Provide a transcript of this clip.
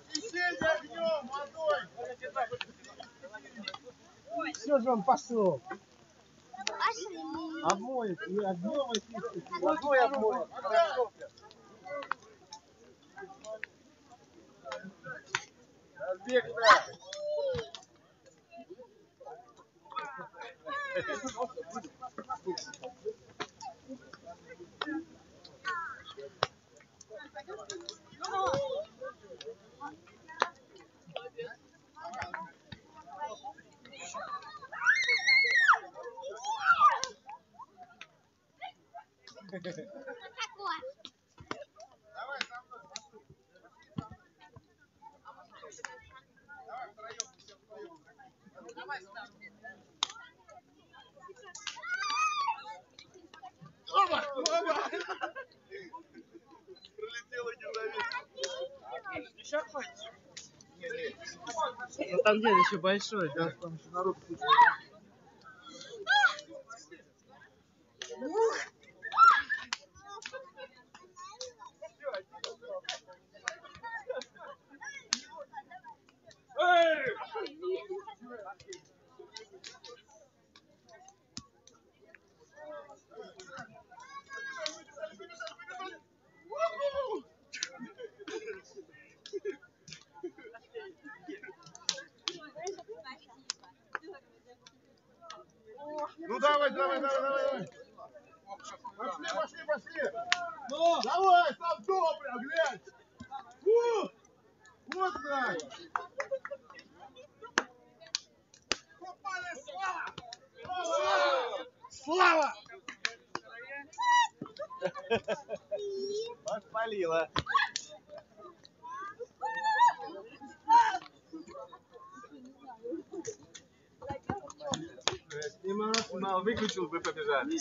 Освещение огнем, водой. Все же он пошел. Обмоет, и огнем, и водой обмоет. Разбег, да. Давай со мной, пошли. Давай втроем, все втроем. Давай сюда. Оба! Оба! Пролетела незаметно. Еще хочешь? Ну там где еще большой, да? Там еще народ куча. Ну давай, давай, давай, давай. Пошли, пошли, пошли. Ну, давай, там добрый, глянь. Вот так. Попали, слава! Слава! Подпалила. Снимал, выключил бы, побежали.